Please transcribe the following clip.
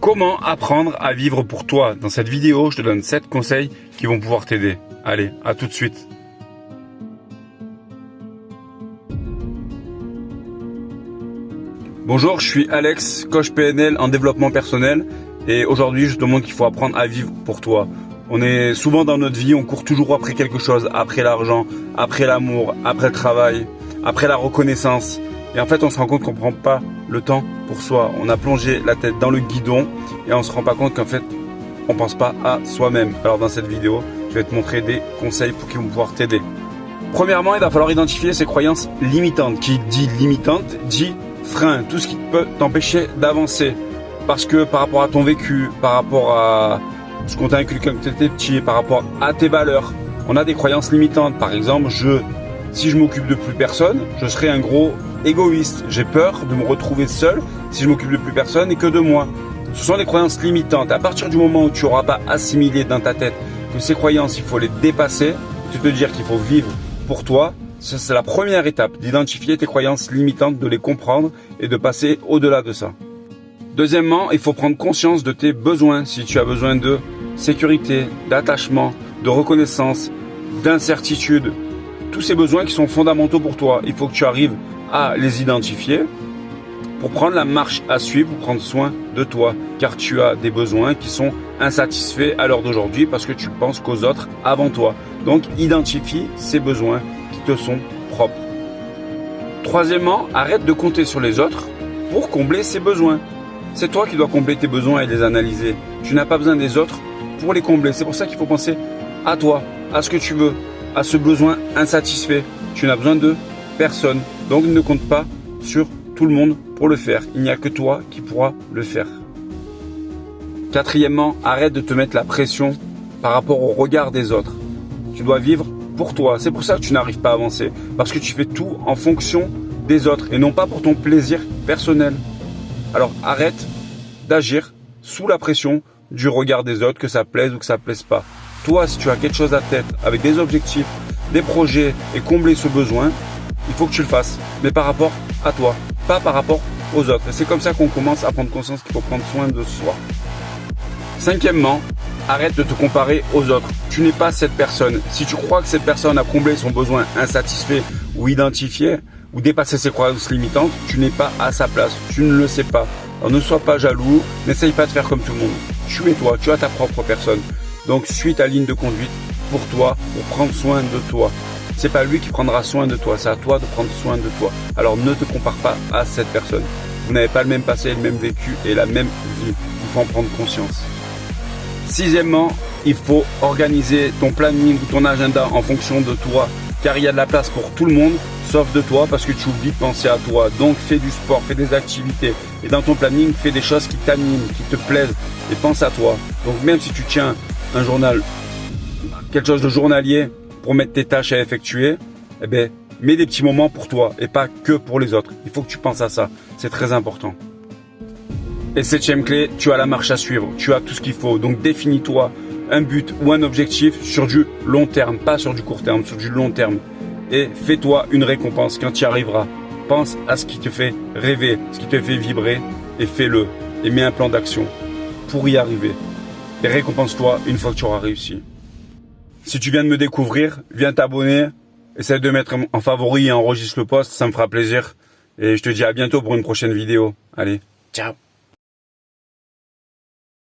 Comment apprendre à vivre pour toi? Dans cette vidéo, je te donne 7 conseils qui vont pouvoir t'aider. Allez, à tout de suite. Bonjour, je suis Alex, coach PNL en développement personnel et aujourd'hui je te montre qu'il faut apprendre à vivre pour toi. On est souvent dans notre vie, on court toujours après quelque chose, après l'argent, après l'amour, après le travail, après la reconnaissance. Et en fait, on se rend compte qu'on ne prend pas le temps pour soi. On a plongé la tête dans le guidon et on ne se rend pas compte qu'en fait, on ne pense pas à soi-même. Alors dans cette vidéo, je vais te montrer des conseils qui vont pouvoir t'aider. Premièrement, il va falloir identifier ses croyances limitantes. Qui dit limitante, dit frein. Tout ce qui peut t'empêcher d'avancer. Parce que par rapport à ton vécu, par rapport à ce qu'on t'a inculqué quand tu étais petit, par rapport à tes valeurs, on a des croyances limitantes. Par exemple, si je m'occupe de plus personne, je serai un gros égoïste. J'ai peur de me retrouver seul si je m'occupe de plus personne et que de moi. Ce sont des croyances limitantes. À partir du moment où tu n'auras pas assimilé dans ta tête que ces croyances, il faut les dépasser, te dire qu'il faut vivre pour toi, c'est la première étape, d'identifier tes croyances limitantes, de les comprendre et de passer au-delà de ça. Deuxièmement, il faut prendre conscience de tes besoins. Si tu as besoin de sécurité, d'attachement, de reconnaissance, d'incertitude, tous ces besoins qui sont fondamentaux pour toi, il faut que tu arrives à les identifier pour prendre la marche à suivre, pour prendre soin de toi, car tu as des besoins qui sont insatisfaits à l'heure d'aujourd'hui parce que tu penses qu'aux autres avant toi. Donc, identifie ces besoins qui te sont propres. Troisièmement, arrête de compter sur les autres pour combler ces besoins. C'est toi qui dois combler tes besoins et les analyser. Tu n'as pas besoin des autres pour les combler. C'est pour ça qu'il faut penser à toi, à ce que tu veux, à ce besoin insatisfait. Tu n'as besoin de personne. Donc ne compte pas sur tout le monde pour le faire. Il n'y a que toi qui pourras le faire. Quatrièmement, arrête de te mettre la pression par rapport au regard des autres. Tu dois vivre pour toi. C'est pour ça que tu n'arrives pas à avancer. Parce que tu fais tout en fonction des autres et non pas pour ton plaisir personnel. Alors arrête d'agir sous la pression du regard des autres, que ça plaise ou que ça plaise pas. Toi, si tu as quelque chose à tête, avec des objectifs, des projets et combler ce besoin, il faut que tu le fasses. Mais par rapport à toi, pas par rapport aux autres. Et c'est comme ça qu'on commence à prendre conscience qu'il faut prendre soin de soi. Cinquièmement, arrête de te comparer aux autres. Tu n'es pas cette personne. Si tu crois que cette personne a comblé son besoin insatisfait ou identifié, ou dépasser ses croyances limitantes, tu n'es pas à sa place. Tu ne le sais pas. Alors ne sois pas jaloux, n'essaye pas de faire comme tout le monde. Tu es toi, tu as ta propre personne. Donc suis ta ligne de conduite pour toi, pour prendre soin de toi. C'est pas lui qui prendra soin de toi, c'est à toi de prendre soin de toi. Alors ne te compare pas à cette personne. Vous n'avez pas le même passé, le même vécu et la même vie. Il faut en prendre conscience. Sixièmement, il faut organiser ton planning ou ton agenda en fonction de toi. Car il y a de la place pour tout le monde, sauf de toi, parce que tu oublies de penser à toi. Donc fais du sport, fais des activités. Et dans ton planning, fais des choses qui t'animent, qui te plaisent. Et pense à toi. Donc même si tu tiens un journal, quelque chose de journalier pour mettre tes tâches à effectuer, eh bien, mets des petits moments pour toi et pas que pour les autres. Il faut que tu penses à ça. C'est très important. Et septième clé, tu as la marche à suivre. Tu as tout ce qu'il faut. Donc définis-toi un but ou un objectif sur du long terme, pas sur du court terme, sur du long terme. Et fais-toi une récompense quand tu y arriveras. Pense à ce qui te fait rêver, ce qui te fait vibrer et fais-le. Et mets un plan d'action pour y arriver. Et récompense-toi une fois que tu auras réussi. Si tu viens de me découvrir, viens t'abonner. Essaye de mettre en favori et enregistre le post, ça me fera plaisir. Et je te dis à bientôt pour une prochaine vidéo. Allez, ciao!